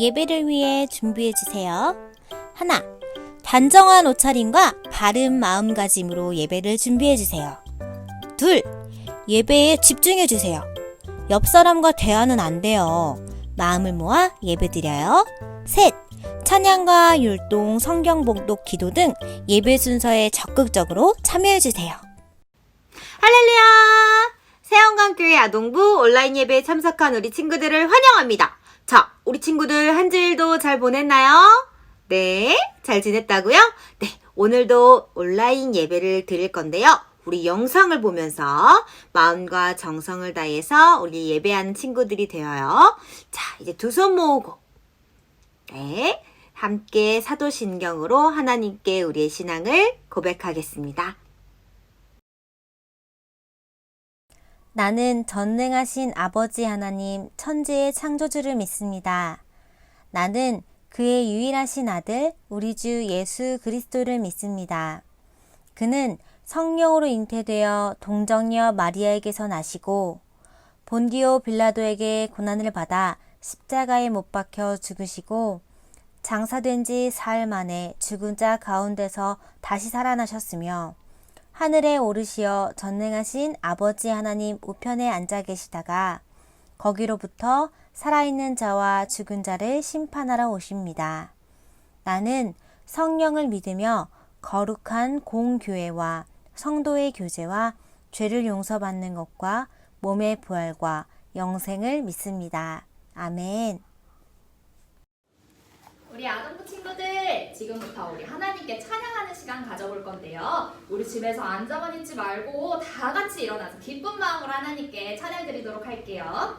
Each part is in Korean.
예배를 위해 준비해 주세요. 하나, 단정한 옷차림과 바른 마음가짐으로 예배를 준비해 주세요. 둘, 예배에 집중해 주세요. 옆 사람과 대화는 안 돼요. 마음을 모아 예배 드려요. 셋, 찬양과 율동, 성경 봉독, 기도 등 예배 순서에 적극적으로 참여해 주세요. 할렐루야! 새영광교회 아동부 온라인 예배에 참석한 우리 친구들을 환영합니다. 자, 우리 친구들 한 주일도 잘 보냈나요? 네, 잘 지냈다고요? 네, 오늘도 온라인 예배를 드릴 건데요. 우리 영상을 보면서 마음과 정성을 다해서 우리 예배하는 친구들이 되어요. 자, 이제 두 손 모으고 네, 함께 사도신경으로 하나님께 우리의 신앙을 고백하겠습니다. 나는 전능하신 아버지 하나님 천지의 창조주를 믿습니다. 나는 그의 유일하신 아들 우리 주 예수 그리스도를 믿습니다. 그는 성령으로 잉태되어 동정녀 마리아에게서 나시고 본디오 빌라도에게 고난을 받아 십자가에 못 박혀 죽으시고 장사된 지 사흘 만에 죽은 자 가운데서 다시 살아나셨으며 하늘에 오르시어 전능하신 아버지 하나님 우편에 앉아 계시다가 거기로부터 살아있는 자와 죽은 자를 심판하러 오십니다. 나는 성령을 믿으며 거룩한 공교회와 성도의 교제와 죄를 용서받는 것과 몸의 부활과 영생을 믿습니다. 아멘. 우리 아동부 친구들, 지금부터 우리 하나님께 찬양하는 시간 가져볼 건데요. 우리 집에서 앉아만 있지 말고 다 같이 일어나서 기쁜 마음으로 하나님께 찬양 드리도록 할게요.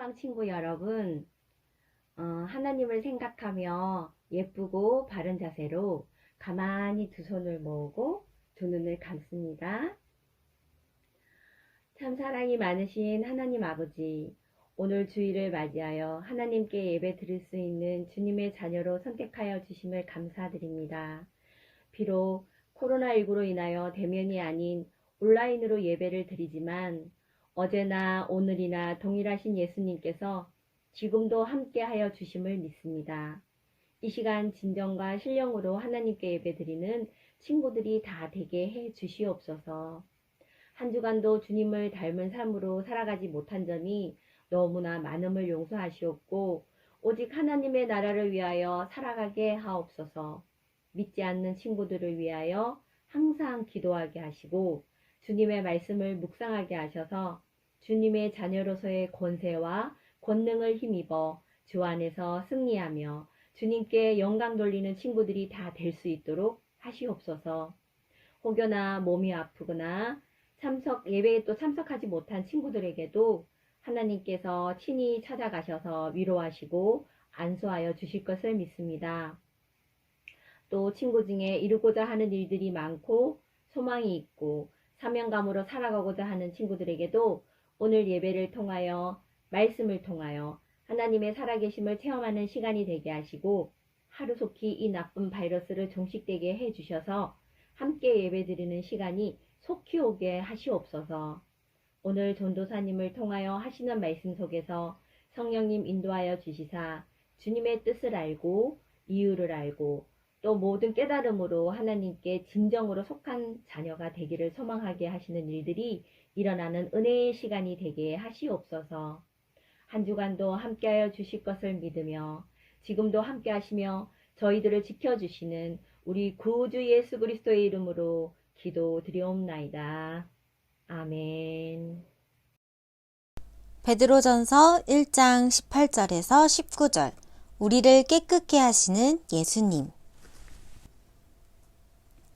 사랑 친구 여러분, 하나님을 생각하며 예쁘고 바른 자세로 가만히 두 손을 모으고 두 눈을 감습니다. 참 사랑이 많으신 하나님 아버지, 오늘 주일을 맞이하여 하나님께 예배 드릴 수 있는 주님의 자녀로 선택하여 주심을 감사드립니다. 비록 코로나19로 인하여 대면이 아닌 온라인으로 예배를 드리지만 어제나 오늘이나 동일하신 예수님께서 지금도 함께하여 주심을 믿습니다. 이 시간 진정과 신령으로 하나님께 예배드리는 친구들이 다 되게 해 주시옵소서. 한 주간도 주님을 닮은 삶으로 살아가지 못한 점이 너무나 많음을 용서하시옵고 오직 하나님의 나라를 위하여 살아가게 하옵소서. 믿지 않는 친구들을 위하여 항상 기도하게 하시고 주님의 말씀을 묵상하게 하셔서 주님의 자녀로서의 권세와 권능을 힘입어 주 안에서 승리하며 주님께 영광 돌리는 친구들이 다 될 수 있도록 하시옵소서. 혹여나 몸이 아프거나 예배에 또 참석하지 못한 친구들에게도 하나님께서 친히 찾아가셔서 위로하시고 안수하여 주실 것을 믿습니다. 또 친구 중에 이루고자 하는 일들이 많고 소망이 있고 사명감으로 살아가고자 하는 친구들에게도 오늘 예배를 통하여 말씀을 통하여 하나님의 살아계심을 체험하는 시간이 되게 하시고 하루속히 이 나쁜 바이러스를 종식되게 해주셔서 함께 예배드리는 시간이 속히 오게 하시옵소서. 오늘 전도사님을 통하여 하시는 말씀 속에서 성령님 인도하여 주시사 주님의 뜻을 알고 이유를 알고 또 모든 깨달음으로 하나님께 진정으로 속한 자녀가 되기를 소망하게 하시는 일들이 일어나는 은혜의 시간이 되게 하시옵소서. 한 주간도 함께하여 주실 것을 믿으며 지금도 함께하시며 저희들을 지켜주시는 우리 구주 예수 그리스도의 이름으로 기도드리옵나이다. 아멘. 베드로전서 1장 18절에서 19절. 우리를 깨끗게 하시는 예수님.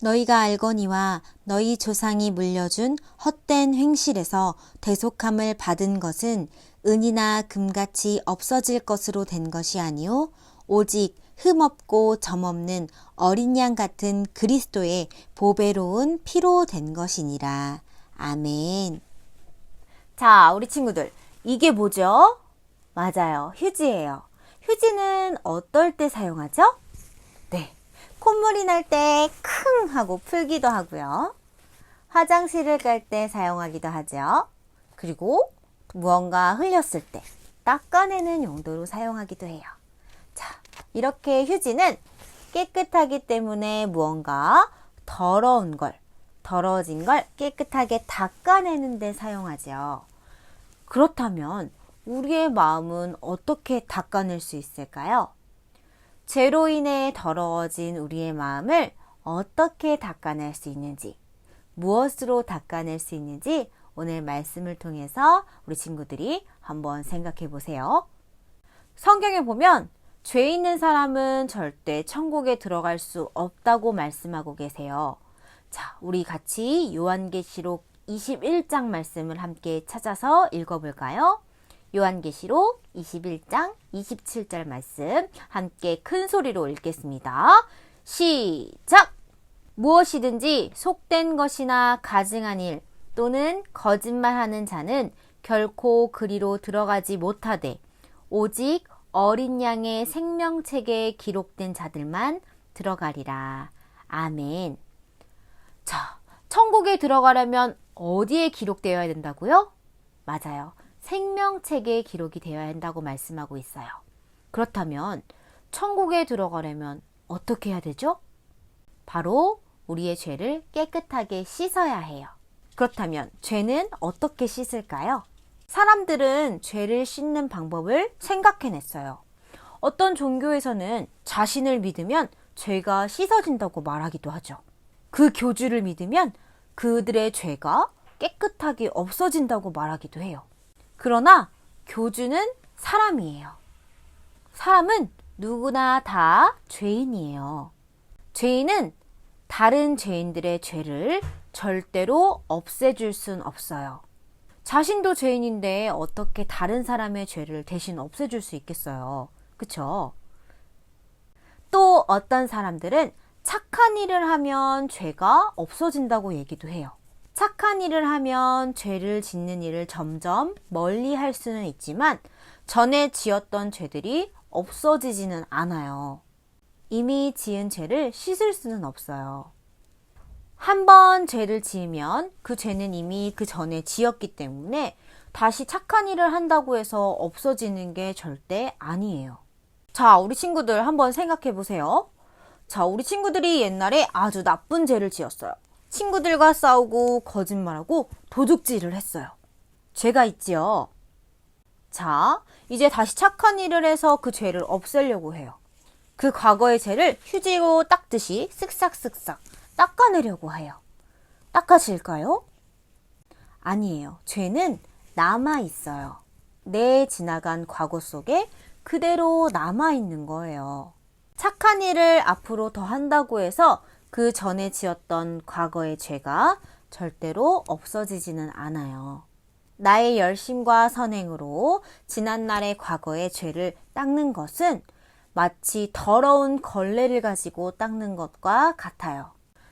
너희가 알거니와 너희 조상이 물려준 헛된 행실에서 대속함을 받은 것은 은이나 금같이 없어질 것으로 된 것이 아니요 오직 흠없고 점없는 어린 양 같은 그리스도의 보배로운 피로 된 것이니라. 아멘. 자, 우리 친구들, 이게 뭐죠? 맞아요, 휴지예요. 휴지는 어떨 때 사용하죠? 네, 콧물이 날 때 킁 하고 풀기도 하고요. 화장실을 갈 때 사용하기도 하죠. 그리고 무언가 흘렸을 때 닦아내는 용도로 사용하기도 해요. 자, 이렇게 휴지는 깨끗하기 때문에 무언가 더러워진 걸 깨끗하게 닦아내는 데 사용하죠. 그렇다면 우리의 마음은 어떻게 닦아낼 수 있을까요? 죄로 인해 더러워진 우리의 마음을 어떻게 닦아낼 수 있는지, 무엇으로 닦아낼 수 있는지 오늘 말씀을 통해서 우리 친구들이 한번 생각해 보세요. 성경에 보면 죄 있는 사람은 절대 천국에 들어갈 수 없다고 말씀하고 계세요. 자, 우리 같이 요한계시록 21장 말씀을 함께 찾아서 읽어볼까요? 요한계시록 21장 27절 말씀 함께 큰 소리로 읽겠습니다. 시작! 무엇이든지 속된 것이나 가증한 일 또는 거짓말하는 자는 결코 그리로 들어가지 못하되 오직 어린 양의 생명책에 기록된 자들만 들어가리라. 아멘. 자, 천국에 들어가려면 어디에 기록되어야 된다고요? 맞아요. 생명책에 기록이 되어야 한다고 말씀하고 있어요. 그렇다면 천국에 들어가려면 어떻게 해야 되죠? 바로 우리의 죄를 깨끗하게 씻어야 해요. 그렇다면 죄는 어떻게 씻을까요? 사람들은 죄를 씻는 방법을 생각해냈어요. 어떤 종교에서는 자신을 믿으면 죄가 씻어진다고 말하기도 하죠. 그 교주를 믿으면 그들의 죄가 깨끗하게 없어진다고 말하기도 해요. 그러나 교주는 사람이에요. 사람은 누구나 다 죄인이에요. 죄인은 다른 죄인들의 죄를 절대로 없애줄 순 없어요. 자신도 죄인인데 어떻게 다른 사람의 죄를 대신 없애줄 수 있겠어요? 그쵸? 또 어떤 사람들은 착한 일을 하면 죄가 없어진다고 얘기도 해요. 착한 일을 하면 죄를 짓는 일을 점점 멀리 할 수는 있지만 전에 지었던 죄들이 없어지지는 않아요. 이미 지은 죄를 씻을 수는 없어요. 한 번 죄를 지으면 그 죄는 이미 그 전에 지었기 때문에 다시 착한 일을 한다고 해서 없어지는 게 절대 아니에요. 자, 우리 친구들 한번 생각해 보세요. 자, 우리 친구들이 옛날에 아주 나쁜 죄를 지었어요. 친구들과 싸우고 거짓말하고 도둑질을 했어요. 죄가 있지요. 자, 이제 다시 착한 일을 해서 그 죄를 없애려고 해요. 그 과거의 죄를 휴지로 닦듯이 쓱싹쓱싹 닦아내려고 해요. 닦아질까요? 아니에요. 죄는 남아있어요. 내 지나간 과거 속에 그대로 남아있는 거예요. 착한 일을 앞으로 더 한다고 해서 그 전에 지었던 과거의 죄가 절대로 없어지지는 않아요. 나의 열심과 선행으로 지난날의 과거의 죄를 닦는 것은 마치 더러운 걸레를 가지고 닦는 것과 같아요.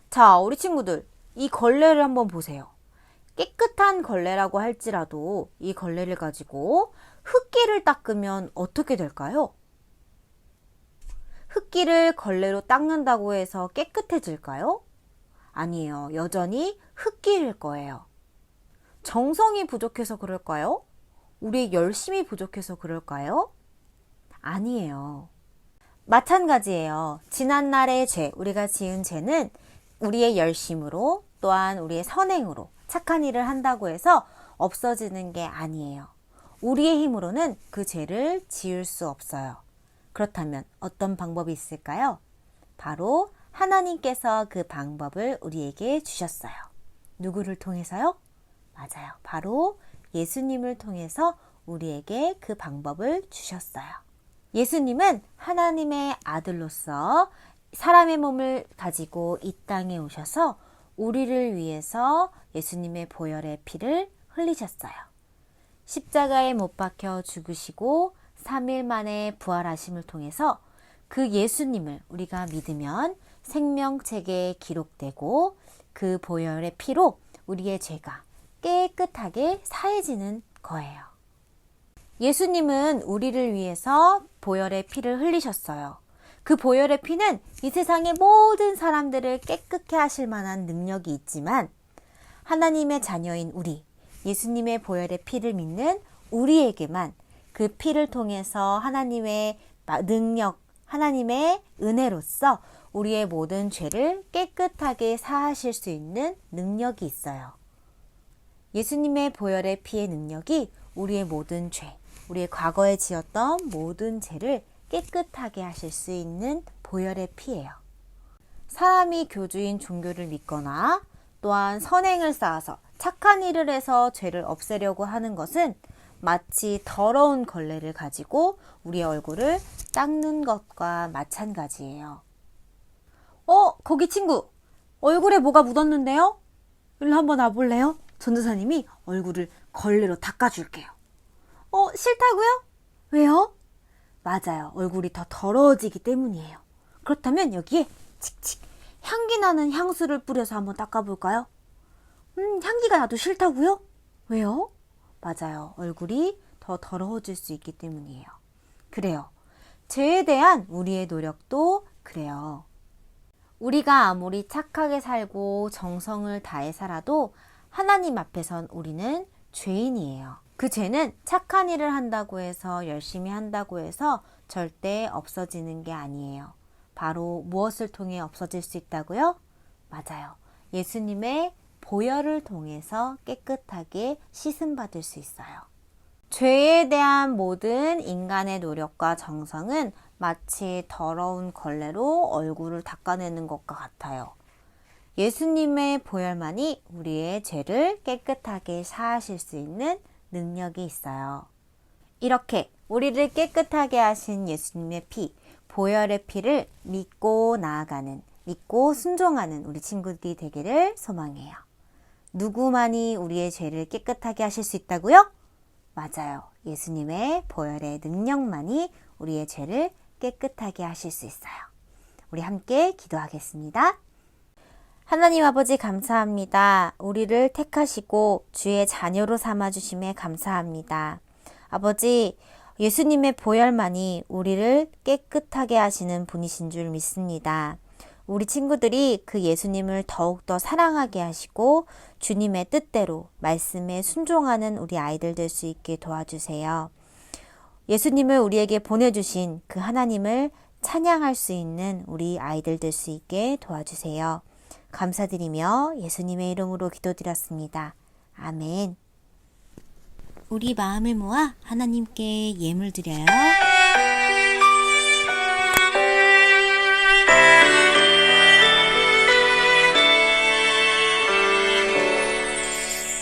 자, 우리 친구들, 이 걸레를 한번 보세요. 깨끗한 걸레라고 할지라도 이 걸레를 가지고 흙기를 닦으면 어떻게 될까요? 흙기를 걸레로 닦는다고 해서 깨끗해질까요? 아니에요. 여전히 흙기일 거예요. 정성이 부족해서 그럴까요? 우리의 열심이 부족해서 그럴까요? 아니에요. 마찬가지예요. 지난날의 죄, 우리가 지은 죄는 우리의 열심으로 또한 우리의 선행으로 착한 일을 한다고 해서 없어지는 게 아니에요. 우리의 힘으로는 그 죄를 지을 수 없어요. 그렇다면 어떤 방법이 있을까요? 바로 하나님께서 그 방법을 우리에게 주셨어요. 누구를 통해서요? 맞아요. 바로 예수님을 통해서 우리에게 그 방법을 주셨어요. 예수님은 하나님의 아들로서 사람의 몸을 가지고 이 땅에 오셔서 우리를 위해서 예수님의 보혈의 피를 흘리셨어요. 십자가에 못 박혀 죽으시고 3일 만에 부활하심을 통해서 그 예수님을 우리가 믿으면 생명책에 기록되고 그 보혈의 피로 우리의 죄가 깨끗하게 사해지는 거예요. 예수님은 우리를 위해서 보혈의 피를 흘리셨어요. 그 보혈의 피는 이 세상의 모든 사람들을 깨끗게 하실 만한 능력이 있지만 하나님의 자녀인 우리, 예수님의 보혈의 피를 믿는 우리에게만 그 피를 통해서 하나님의 능력, 하나님의 은혜로서 우리의 모든 죄를 깨끗하게 사하실 수 있는 능력이 있어요. 예수님의 보혈의 피의 능력이 우리의 모든 죄, 우리의 과거에 지었던 모든 죄를 깨끗하게 하실 수 있는 보혈의 피예요. 사람이 교주인 종교를 믿거나 또한 선행을 쌓아서 착한 일을 해서 죄를 없애려고 하는 것은 마치 더러운 걸레를 가지고 우리의 얼굴을 닦는 것과 마찬가지예요. 거기 친구, 얼굴에 뭐가 묻었는데요? 일로 한번 와볼래요? 전도사님이 얼굴을 걸레로 닦아줄게요. 싫다고요? 왜요? 맞아요. 얼굴이 더 더러워지기 때문이에요. 그렇다면 여기에 칙칙 향기 나는 향수를 뿌려서 한번 닦아볼까요? 향기가 나도 싫다고요? 왜요? 맞아요. 얼굴이 더 더러워질 수 있기 때문이에요. 그래요. 죄에 대한 우리의 노력도 그래요. 우리가 아무리 착하게 살고 정성을 다해 살아도 하나님 앞에선 우리는 죄인이에요. 그 죄는 착한 일을 한다고 해서 열심히 한다고 해서 절대 없어지는 게 아니에요. 바로 무엇을 통해 없어질 수 있다고요? 맞아요. 예수님의 보혈을 통해서 깨끗하게 씻음받을 수 있어요. 죄에 대한 모든 인간의 노력과 정성은 마치 더러운 걸레로 얼굴을 닦아내는 것과 같아요. 예수님의 보혈만이 우리의 죄를 깨끗하게 사하실 수 있는 능력이 있어요. 이렇게 우리를 깨끗하게 하신 예수님의 피, 보혈의 피를 믿고 나아가는, 믿고 순종하는 우리 친구들이 되기를 소망해요. 누구만이 우리의 죄를 깨끗하게 하실 수 있다고요? 맞아요. 예수님의 보혈의 능력만이 우리의 죄를 깨끗하게 하실 수 있어요. 우리 함께 기도하겠습니다. 하나님 아버지 감사합니다. 우리를 택하시고 주의 자녀로 삼아주심에 감사합니다. 아버지, 예수님의 보혈만이 우리를 깨끗하게 하시는 분이신 줄 믿습니다. 우리 친구들이 그 예수님을 더욱더 사랑하게 하시고 주님의 뜻대로 말씀에 순종하는 우리 아이들 될 수 있게 도와주세요. 예수님을 우리에게 보내주신 그 하나님을 찬양할 수 있는 우리 아이들 될 수 있게 도와주세요. 감사드리며 예수님의 이름으로 기도드렸습니다. 아멘. 우리 마음을 모아 하나님께 예물 드려요.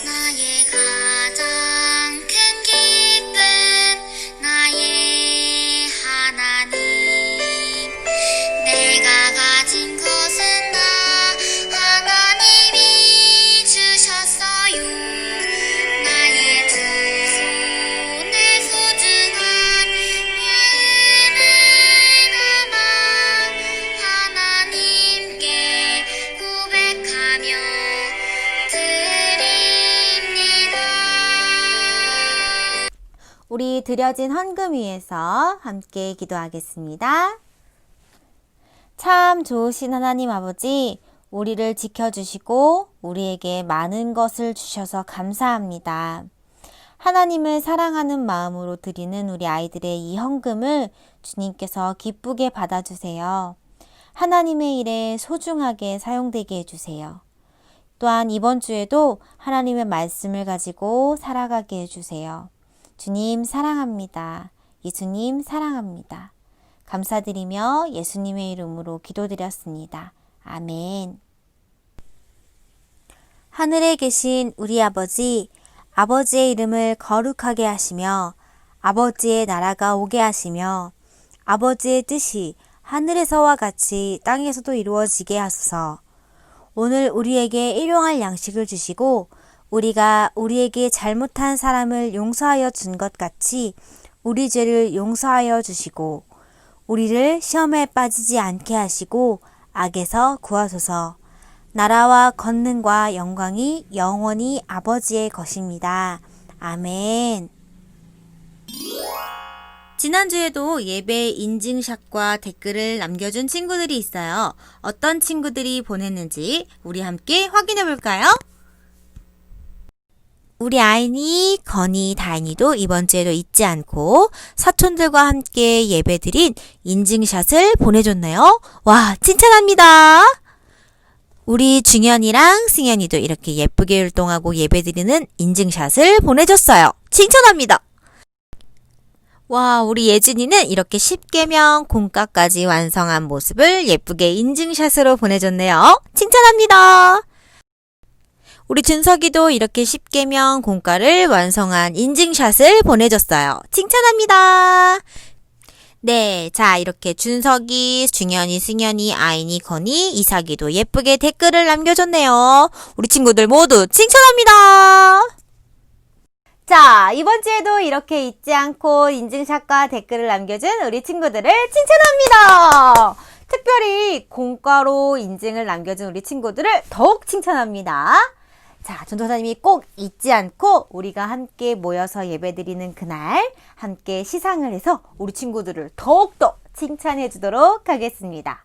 나의 가장 큰 기쁨 나의 하나님 내가 가진 것은 다 하나님이 주셨어요 나의 두 손에 소중한 예물을 담아 하나님께 고백하며 우리 드려진 헌금 위에서 함께 기도하겠습니다. 참 좋으신 하나님 아버지, 우리를 지켜주시고 우리에게 많은 것을 주셔서 감사합니다. 하나님을 사랑하는 마음으로 드리는 우리 아이들의 이 헌금을 주님께서 기쁘게 받아주세요. 하나님의 일에 소중하게 사용되게 해주세요. 또한 이번 주에도 하나님의 말씀을 가지고 살아가게 해주세요. 주님 사랑합니다. 예수님 사랑합니다. 감사드리며 예수님의 이름으로 기도드렸습니다. 아멘. 하늘에 계신 우리 아버지, 아버지의 이름을 거룩하게 하시며 아버지의 나라가 오게 하시며 아버지의 뜻이 하늘에서와 같이 땅에서도 이루어지게 하소서. 오늘 우리에게 일용할 양식을 주시고 우리가 우리에게 잘못한 사람을 용서하여 준 것 같이 우리 죄를 용서하여 주시고 우리를 시험에 빠지지 않게 하시고 악에서 구하소서. 나라와 권능과 영광이 영원히 아버지의 것입니다. 아멘. 지난주에도 예배 인증샷과 댓글을 남겨준 친구들이 있어요. 어떤 친구들이 보냈는지 우리 함께 확인해 볼까요? 우리 아이니, 건이, 다인이도 이번 주에도 잊지 않고 사촌들과 함께 예배드린 인증샷을 보내줬네요. 와, 칭찬합니다. 우리 중현이랑 승현이도 이렇게 예쁘게 율동하고 예배드리는 인증샷을 보내줬어요. 칭찬합니다. 와, 우리 예진이는 이렇게 10계명 공과까지 완성한 모습을 예쁘게 인증샷으로 보내줬네요. 칭찬합니다. 우리 준석이도 이렇게 10계명 공과를 완성한 인증샷을 보내줬어요. 칭찬합니다. 네, 자 이렇게 준석이, 중현이, 승현이, 아인이, 건이, 이삭이도 예쁘게 댓글을 남겨줬네요. 우리 친구들 모두 칭찬합니다. 자, 이번 주에도 이렇게 잊지 않고 인증샷과 댓글을 남겨준 우리 친구들을 칭찬합니다. 특별히 공과로 인증을 남겨준 우리 친구들을 더욱 칭찬합니다. 자, 전도사님이 꼭 잊지 않고 우리가 함께 모여서 예배드리는 그날 함께 시상을 해서 우리 친구들을 더욱더 칭찬해 주도록 하겠습니다.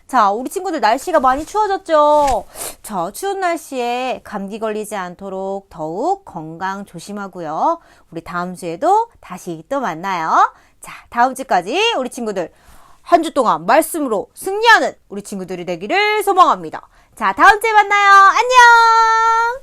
자, 우리 친구들 날씨가 많이 추워졌죠? 자, 추운 날씨에 감기 걸리지 않도록 더욱 건강 조심하고요. 우리 다음 주에도 다시 또 만나요. 자, 다음 주까지 우리 친구들 한 주 동안 말씀으로 승리하는 우리 친구들이 되기를 소망합니다. 자, 다음 주에 만나요. 안녕!